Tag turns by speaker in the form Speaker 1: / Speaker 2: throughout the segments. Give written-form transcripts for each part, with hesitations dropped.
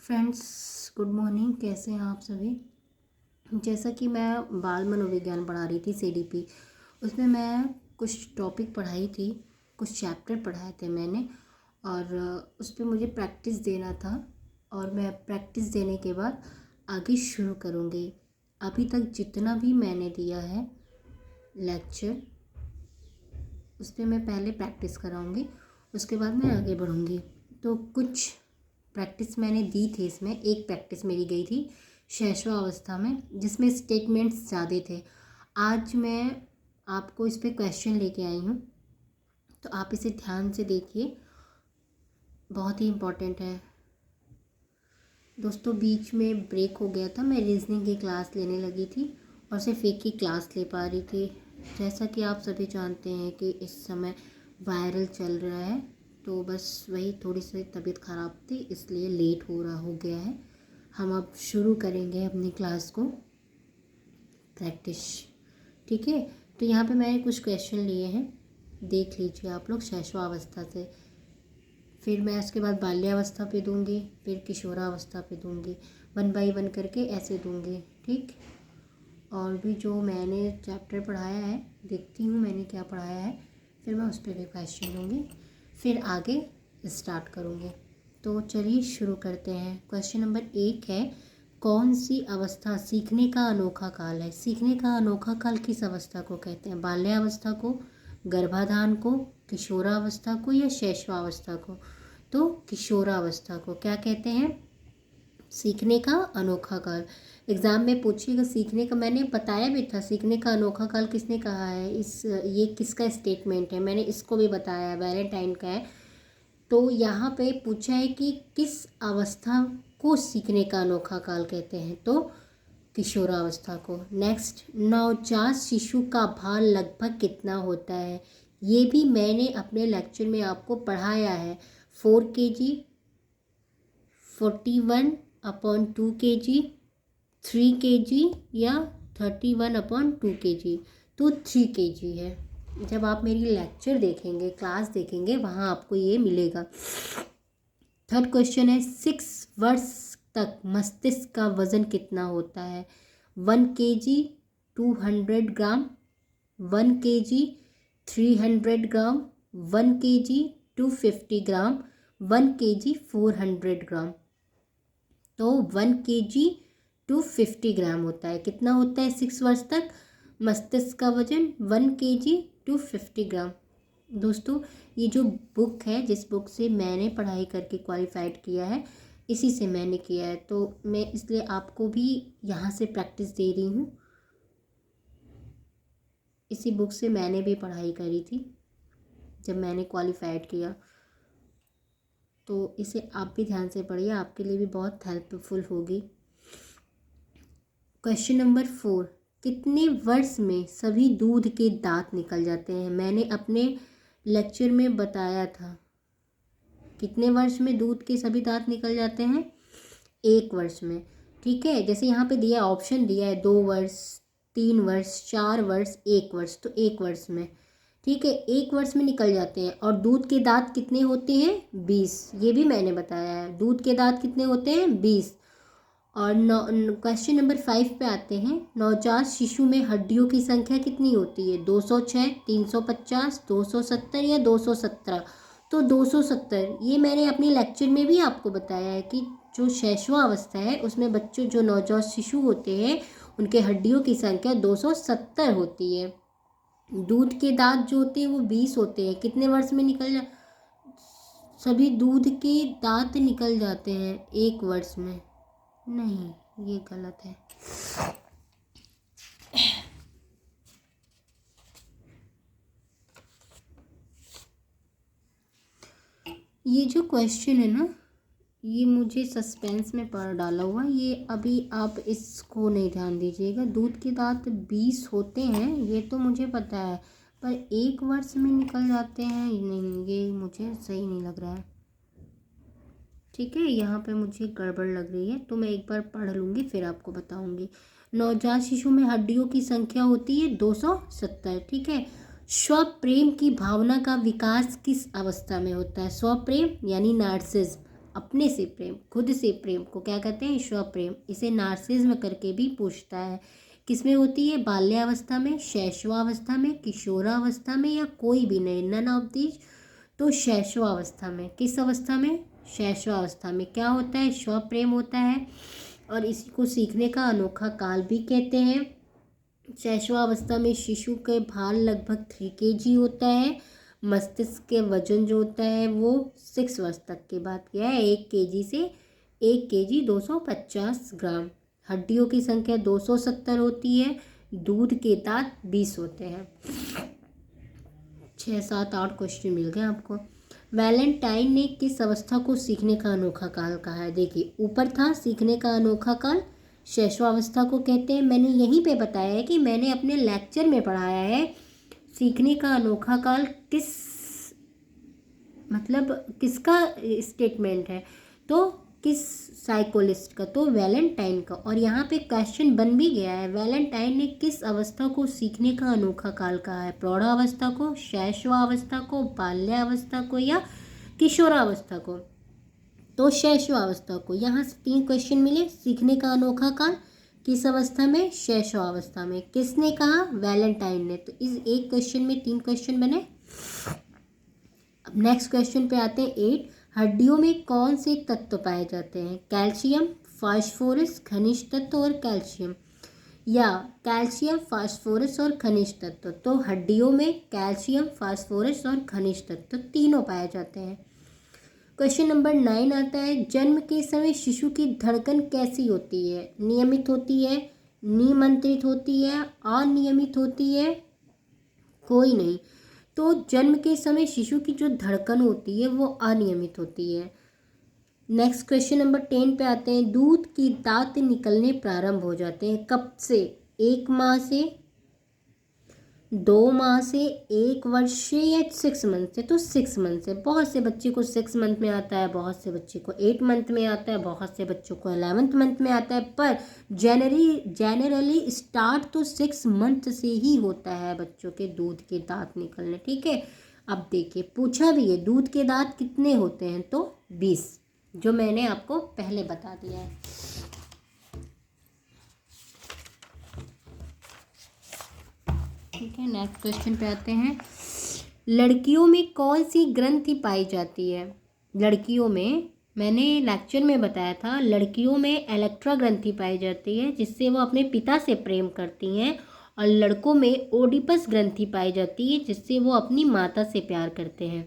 Speaker 1: Friends, good morning. कैसे हैं आप सभी। जैसा कि मैं बाल मनोविज्ञान पढ़ा रही थी सीडीपी, उसमें मैं कुछ टॉपिक पढ़ाई थी, कुछ चैप्टर पढ़ाए थे मैंने, और उस पर मुझे प्रैक्टिस देना था। और मैं प्रैक्टिस देने के बाद आगे शुरू करूँगी। अभी तक जितना भी मैंने दिया है लेक्चर, उस पर मैं पहले प्रैक्टिस कराऊँगी, उसके बाद मैं आगे बढ़ूँगी। तो कुछ प्रैक्टिस मैंने दी थी। इसमें एक प्रैक्टिस मेरी गई थी शैशवावस्था में, जिसमें स्टेटमेंट्स ज़्यादा थे। आज मैं आपको इस पे क्वेश्चन लेके आई हूँ, तो आप इसे ध्यान से देखिए, बहुत ही इम्पोर्टेंट है। दोस्तों, बीच में ब्रेक हो गया था, मैं रीजनिंग की क्लास लेने लगी थी और सिर्फ एक ही क्लास ले पा रही थी। जैसा कि आप सभी जानते हैं कि इस समय वायरल चल रहा है, तो बस वही थोड़ी सी तबीयत ख़राब थी, इसलिए लेट हो गया है। हम अब शुरू करेंगे अपनी क्लास को, प्रैक्टिस। ठीक है, तो यहाँ पे मैंने कुछ क्वेश्चन लिए हैं, देख लीजिए आप लोग शैशवावस्था से। फिर मैं उसके बाद बाल्यावस्था पे दूंगी, फिर किशोरावस्था पे दूंगी, 1 बाय 1 करके ऐसे दूंगी। ठीक, और भी जो मैंने चैप्टर पढ़ाया है, देखती हूँ मैंने क्या पढ़ाया है, फिर मैं उस पर भी क्वेश्चन दूंगी, फिर आगे स्टार्ट करूँगी। तो चलिए शुरू करते हैं। क्वेश्चन नंबर 1 है, कौन सी अवस्था सीखने का अनोखा काल है? सीखने का अनोखा काल किस अवस्था को कहते हैं? बाल्यावस्था को, गर्भाधान को, किशोरावस्था को या शैशवावस्था को? तो किशोरावस्था को क्या कहते हैं? सीखने का अनोखा काल। एग्ज़ाम में पूछिएगा सीखने का, मैंने बताया भी था सीखने का अनोखा काल किसने कहा है। ये किसका स्टेटमेंट है, मैंने इसको भी बताया, वैलेंटाइन का है। तो यहाँ पे पूछा है कि किस अवस्था को सीखने का अनोखा काल कहते हैं, तो किशोरावस्था को। नेक्स्ट, नवजात शिशु का भार लगभग कितना होता है? ये भी मैंने अपने लेक्चर में आपको पढ़ाया है। 4 kg, 41/2 kg, 3 kg या 31/2 kg? तो 3 kg है। जब आप मेरी लेक्चर देखेंगे, क्लास देखेंगे, वहाँ आपको ये मिलेगा। थर्ड क्वेश्चन है, 6 वर्ष तक मस्तिष्क का वजन कितना होता है? 1 kg 200 ग्राम, 1 kg 300 ग्राम, 1 kg 250 ग्राम, 1 kg 400 ग्राम। तो 1 kg 250 ग्राम होता है। कितना होता है 6 वर्ष तक मस्तिष्क का वजन? 1 kg 250 ग्राम। दोस्तों, ये जो बुक है, जिस बुक से मैंने पढ़ाई करके क्वालिफाइड किया है, इसी से मैंने किया है, तो मैं इसलिए आपको भी यहाँ से प्रैक्टिस दे रही हूँ। इसी बुक से मैंने भी पढ़ाई करी थी जब मैंने क्वालिफाइड किया, तो इसे आप भी ध्यान से पढ़िए, आपके लिए भी बहुत हेल्पफुल होगी। क्वेश्चन नंबर 4, कितने वर्ष में सभी दूध के दांत निकल जाते हैं? मैंने अपने लेक्चर में बताया था कितने वर्ष में दूध के सभी दांत निकल जाते हैं? 1 वर्ष में। ठीक है, जैसे यहाँ पे दिया, ऑप्शन दिया है 2 वर्ष, 3 वर्ष, 4 वर्ष, 1 वर्ष, तो 1 वर्ष में। ठीक है, 1 वर्ष में निकल जाते हैं। और दूध के दांत कितने होते हैं? 20। ये भी मैंने बताया है, दूध के दांत कितने होते हैं? 20। और क्वेश्चन नंबर 5 पे आते हैं, नवजात शिशु में हड्डियों की संख्या कितनी होती है? 206, 350, 270 या 217? तो 270। ये मैंने अपने लेक्चर में भी आपको बताया है कि जो शैशवावस्था है, उसमें बच्चों, जो नवजात शिशु होते हैं, उनके हड्डियों की संख्या 270 होती है। दूध के दांत जो होते हैं वो 20 होते हैं। कितने वर्ष में सभी दूध के दांत निकल जाते हैं? 1 वर्ष में। नहीं, ये गलत है। ये जो क्वेश्चन है ना, ये मुझे सस्पेंस में पढ़ डाला हुआ, ये अभी आप इसको नहीं ध्यान दीजिएगा। दूध के दांत 20 होते हैं, ये तो मुझे पता है, पर 1 वर्ष में निकल जाते हैं, नहीं, ये मुझे सही नहीं लग रहा है। ठीक है, यहाँ पे मुझे गड़बड़ लग रही है, तो मैं एक बार पढ़ लूँगी, फिर आपको बताऊँगी। नवजात शिशु में हड्डियों की संख्या होती है 270। ठीक है, स्वप्रेम की भावना का विकास किस अवस्था में होता है? स्वप्रेम यानी नार्सिज्म अपने से प्रेम, खुद से प्रेम को क्या कहते हैं? स्वप्रेम। इसे नार्सिज्म करके भी पूछता है। किसमें होती है? बाल्यावस्था में, शैशवावस्था में, किशोरावस्था में, या कोई भी नहीं, नन ऑफ दीज। तो शैशवावस्था में। किस अवस्था में? शैशवावस्था में। क्या होता है? स्वप्रेम होता है और इसी को सीखने का अनोखा काल भी कहते हैं। शैशवावस्था में शिशु के भार लगभग 3 kg होता है। मस्तिष्क के वजन जो होता है वो 6 वर्ष तक की बात किया है, 1 kg से 1 kg 250 ग्राम। हड्डियों की संख्या 270 होती है। दूध के दांत 20 होते हैं। 6, 7, 8 क्वेश्चन मिल गए आपको। वैलेंटाइन ने किस अवस्था को सीखने का अनोखा काल कहा है? देखिए, ऊपर था सीखने का अनोखा काल, शैशवावस्था को कहते हैं। मैंने यहीं पे बताया है कि मैंने अपने लेक्चर में पढ़ाया है सीखने का अनोखा काल किस मतलब किसका स्टेटमेंट है, तो किस साइकोलिस्ट का? तो वैलेंटाइन का। और यहाँ पे क्वेश्चन बन भी गया है, वैलेंटाइन ने किस अवस्था को सीखने का अनोखा काल कहा है? प्रौढ़ावस्था को, शैशवावस्था को, बाल्यावस्था को, या किशोरावस्था को? तो शैशवावस्था को। यहाँ से 3 क्वेश्चन मिले। सीखने का अनोखा काल किस अवस्था में? शैशवावस्था में। किसने कहा? वैलेंटाइन ने। तो इस एक क्वेश्चन में 3 क्वेश्चन बने। अब नेक्स्ट क्वेश्चन पे आते हैं 8। हड्डियों में कौन से तत्व पाए जाते हैं? कैल्शियम, फास्फोरस, खनिज तत्व और कैल्शियम, या कैल्शियम, फास्फोरस और खनिज तत्व? तो हड्डियों में कैल्शियम, फास्फोरस और खनिज तत्व तीनों पाए जाते हैं। क्वेश्चन नंबर 9 आता है, जन्म के समय शिशु की धड़कन कैसी होती है? नियमित होती है, नियंत्रित होती है, अनियमित होती है, कोई नहीं? तो जन्म के समय शिशु की जो धड़कन होती है वो अनियमित होती है। नेक्स्ट क्वेश्चन नंबर 10 पे आते हैं, दूध की दांत निकलने प्रारंभ हो जाते हैं कब से? 1 माह से, 2 माह से, 1 वर्ष से, या 6 मंथ से? तो 6 मंथ से। बहुत से बच्चे को 6 मंथ में आता है, बहुत से बच्चे को 8 मंथ में आता है, बहुत से बच्चों को 11th मंथ में आता है, पर जनरली स्टार्ट तो 6 मंथ से ही होता है बच्चों के दूध के दांत निकलने। ठीक है, अब देखिए पूछा भी है दूध के दांत कितने होते हैं? तो 20, जो मैंने आपको पहले बता दिया है। ठीक है, नेक्स्ट क्वेश्चन पे आते हैं, लड़कियों में कौन सी ग्रंथि पाई जाती है? लड़कियों में मैंने लेक्चर में बताया था, लड़कियों में इलेक्ट्रा ग्रंथि पाई जाती है जिससे वो अपने पिता से प्रेम करती हैं, और लड़कों में ओडिपस ग्रंथि पाई जाती है जिससे वो अपनी माता से प्यार करते हैं।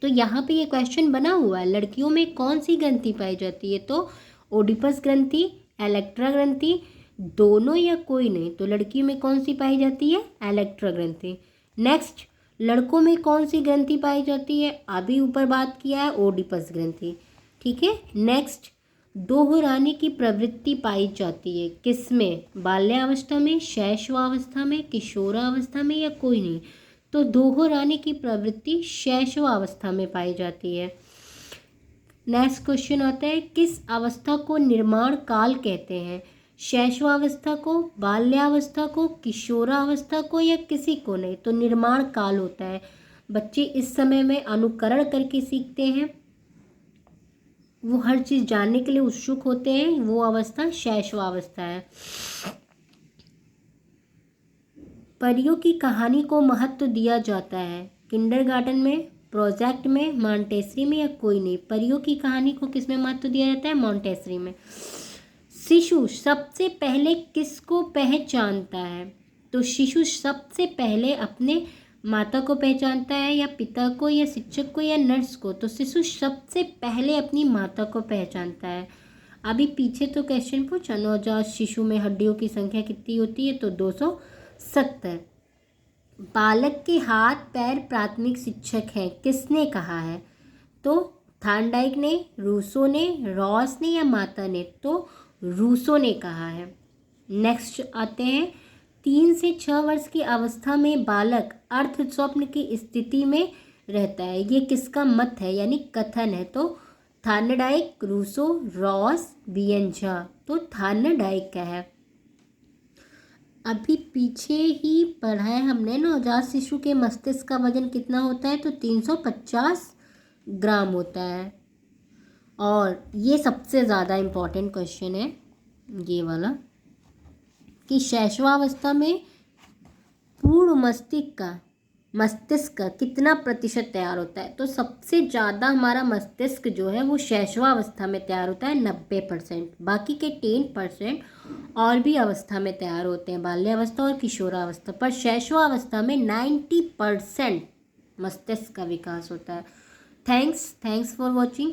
Speaker 1: तो यहाँ पे ये क्वेश्चन बना हुआ है, लड़कियों में कौन सी ग्रंथि पाई जाती है? तो ओडिपस ग्रंथि, इलेक्ट्रा ग्रंथि, दोनों या कोई नहीं? तो लड़की में कौन सी पाई जाती है? इलेक्ट्रा ग्रंथि। नेक्स्ट, लड़कों में कौन सी ग्रंथि पाई जाती है? अभी ऊपर बात किया है, ओडिपस ग्रंथि। ठीक है, नेक्स्ट, दोहराने की प्रवृत्ति पाई जाती है किसमें? बाल्यावस्था में, शैशवावस्था में, किशोरावस्था में, या कोई नहीं? तो दोहराने की प्रवृत्ति शैशवावस्था में पाई जाती है। नेक्स्ट क्वेश्चन आता है, किस अवस्था को निर्माण काल कहते हैं? शैशवावस्था को, बाल्यावस्था को, किशोरावस्था को, या किसी को नहीं? तो निर्माण काल होता है। बच्चे इस समय में अनुकरण करके सीखते हैं, वो हर चीज़ जानने के लिए उत्सुक होते हैं, वो अवस्था शैशवावस्था है। परियों की कहानी को महत्व दिया जाता है किंडरगार्टन में, प्रोजेक्ट में, मॉन्टेसरी में, या कोई नहीं? परियों की कहानी को किसमें महत्व दिया जाता है? मॉन्टेसरी में। शिशु सबसे पहले किसको पहचानता है? तो शिशु सबसे पहले अपने माता को पहचानता है, या पिता को, या शिक्षक को, या नर्स को? तो शिशु सबसे पहले अपनी माता को पहचानता है। अभी पीछे तो क्वेश्चन पूछा, नवजात शिशु में हड्डियों की संख्या कितनी होती है? तो 270। बालक के हाथ पैर प्राथमिक शिक्षक हैं, किसने कहा है? तो थार्नडाइक ने, रूसो ने, रॉस ने, या माता ने? तो रूसो ने कहा है। नेक्स्ट आते हैं, 3 से 6 वर्ष की अवस्था में बालक अर्ध स्वप्न की स्थिति में रहता है, ये किसका मत है यानी कथन है? तो थार्नडाइक, रूसो, रॉस, बियंझा। तो थार्नडाइक का है। अभी पीछे ही पढ़ा है हमने, नवजात शिशु के मस्तिष्क का वजन कितना होता है? तो 350 ग्राम होता है। और ये सबसे ज़्यादा इम्पॉर्टेंट क्वेश्चन है ये वाला कि शैशवावस्था में पूर्ण मस्तिष्क का कितना प्रतिशत तैयार होता है। तो सबसे ज़्यादा हमारा मस्तिष्क जो है वो शैशवावस्था में तैयार होता है 90%। बाकी के 10% और भी अवस्था में तैयार होते हैं, बाल्यावस्था और किशोरावस्था। पर शैशवावस्था में 90% मस्तिष्क का विकास होता है। Thanks for watching.